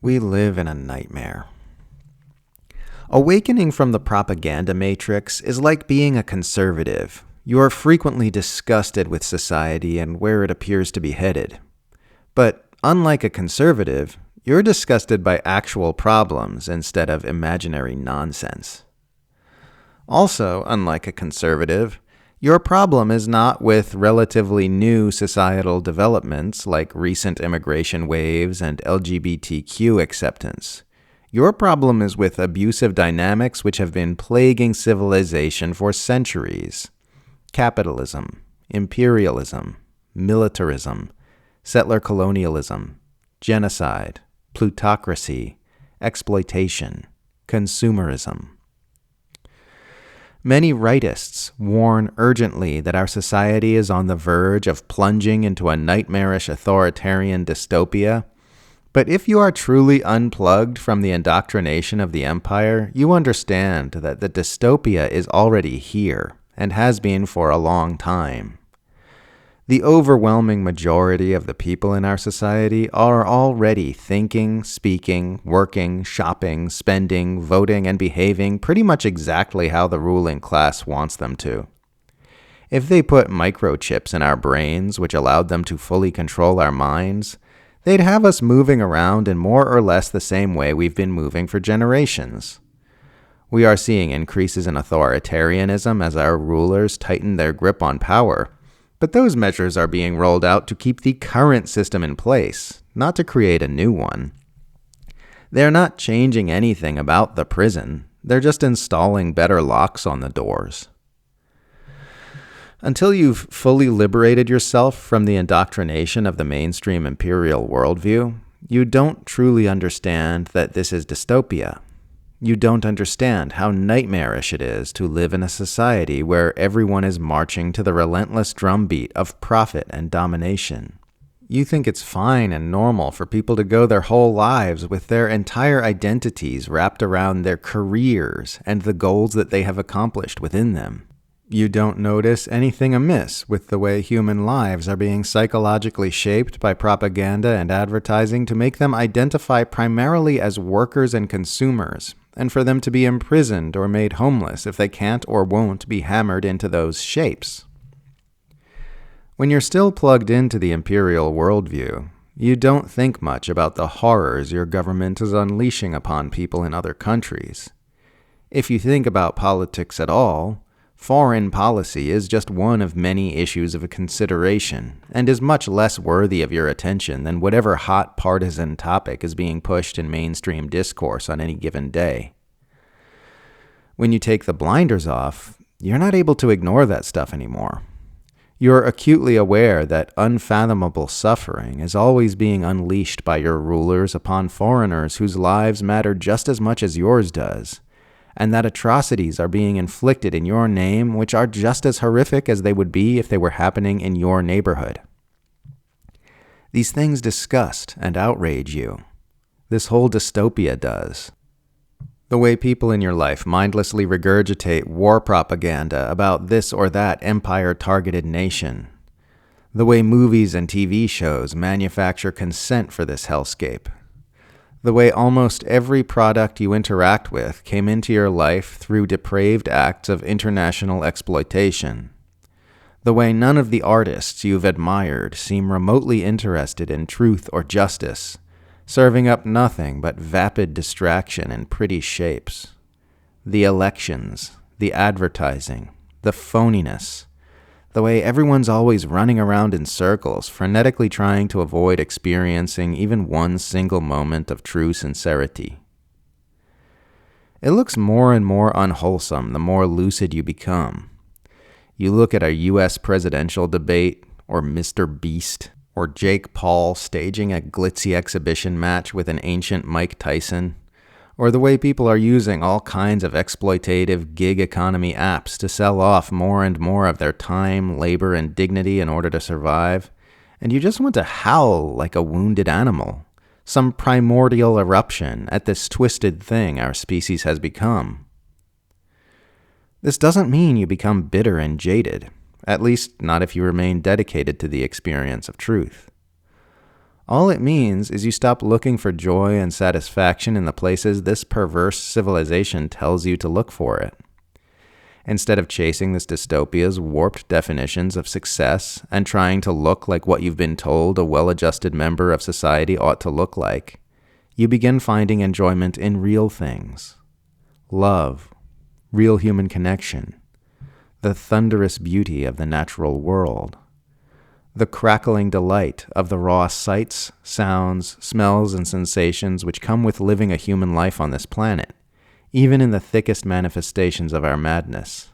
We live in a nightmare. Awakening from the propaganda matrix is like being a conservative. You are frequently disgusted with society and where it appears to be headed. But unlike a conservative, you're disgusted by actual problems instead of imaginary nonsense. Also, unlike a conservative, your problem is not with relatively new societal developments like recent immigration waves and LGBTQ acceptance. Your problem is with abusive dynamics which have been plaguing civilization for centuries. Capitalism, imperialism, militarism, settler colonialism, genocide, plutocracy, exploitation, consumerism. Many rightists warn urgently that our society is on the verge of plunging into a nightmarish authoritarian dystopia. But if you are truly unplugged from the indoctrination of the empire, you understand that the dystopia is already here and has been for a long time. The overwhelming majority of the people in our society are already thinking, speaking, working, shopping, spending, voting, and behaving pretty much exactly how the ruling class wants them to. If they put microchips in our brains, which allowed them to fully control our minds, they'd have us moving around in more or less the same way we've been moving for generations. We are seeing increases in authoritarianism as our rulers tighten their grip on power. But those measures are being rolled out to keep the current system in place, not to create a new one. They're not changing anything about the prison. They're just installing better locks on the doors. Until you've fully liberated yourself from the indoctrination of the mainstream imperial worldview, you don't truly understand that this is dystopia. You don't understand how nightmarish it is to live in a society where everyone is marching to the relentless drumbeat of profit and domination. You think it's fine and normal for people to go their whole lives with their entire identities wrapped around their careers and the goals that they have accomplished within them. You don't notice anything amiss with the way human lives are being psychologically shaped by propaganda and advertising to make them identify primarily as workers and consumers, and for them to be imprisoned or made homeless if they can't or won't be hammered into those shapes. When you're still plugged into the imperial worldview, you don't think much about the horrors your government is unleashing upon people in other countries. If you think about politics at all, foreign policy is just one of many issues of consideration and is much less worthy of your attention than whatever hot partisan topic is being pushed in mainstream discourse on any given day. When you take the blinders off, you're not able to ignore that stuff anymore. You're acutely aware that unfathomable suffering is always being unleashed by your rulers upon foreigners whose lives matter just as much as yours does, and that atrocities are being inflicted in your name which are just as horrific as they would be if they were happening in your neighborhood. These things disgust and outrage you. This whole dystopia does. The way people in your life mindlessly regurgitate war propaganda about this or that empire-targeted nation. The way movies and TV shows manufacture consent for this hellscape. The way almost every product you interact with came into your life through depraved acts of international exploitation. The way none of the artists you've admired seem remotely interested in truth or justice, serving up nothing but vapid distraction in pretty shapes. The elections, the advertising, the phoniness, the way everyone's always running around in circles, frenetically trying to avoid experiencing even one single moment of true sincerity. It looks more and more unwholesome the more lucid you become. You look at a U.S. presidential debate, or Mr. Beast, or Jake Paul staging a glitzy exhibition match with an ancient Mike Tyson, or the way people are using all kinds of exploitative gig economy apps to sell off more and more of their time, labor, and dignity in order to survive, and you just want to howl like a wounded animal, some primordial eruption at this twisted thing our species has become. This doesn't mean you become bitter and jaded, at least not if you remain dedicated to the experience of truth. All it means is you stop looking for joy and satisfaction in the places this perverse civilization tells you to look for it. Instead of chasing this dystopia's warped definitions of success and trying to look like what you've been told a well-adjusted member of society ought to look like, you begin finding enjoyment in real things. Love, real human connection, the thunderous beauty of the natural world, the crackling delight of the raw sights, sounds, smells, and sensations which come with living a human life on this planet, even in the thickest manifestations of our madness.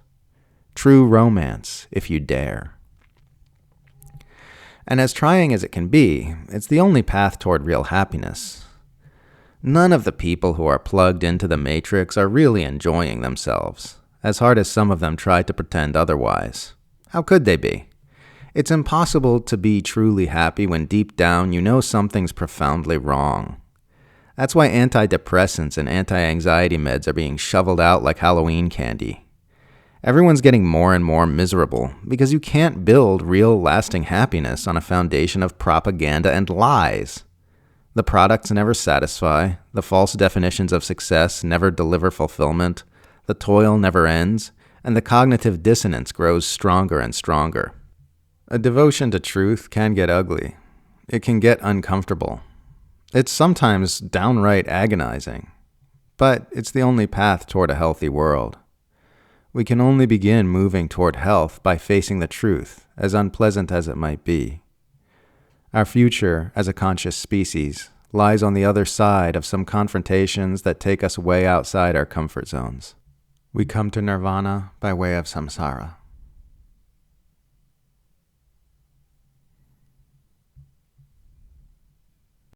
True romance, if you dare. And as trying as it can be, it's the only path toward real happiness. None of the people who are plugged into the matrix are really enjoying themselves, as hard as some of them try to pretend otherwise. How could they be? It's impossible to be truly happy when deep down you know something's profoundly wrong. That's why antidepressants and anti-anxiety meds are being shoveled out like Halloween candy. Everyone's getting more and more miserable because you can't build real lasting happiness on a foundation of propaganda and lies. The products never satisfy, the false definitions of success never deliver fulfillment, the toil never ends, and the cognitive dissonance grows stronger and stronger. A devotion to truth can get ugly. It can get uncomfortable. It's sometimes downright agonizing, but it's the only path toward a healthy world. We can only begin moving toward health by facing the truth, as unpleasant as it might be. Our future, as a conscious species, lies on the other side of some confrontations that take us way outside our comfort zones. We come to nirvana by way of samsara.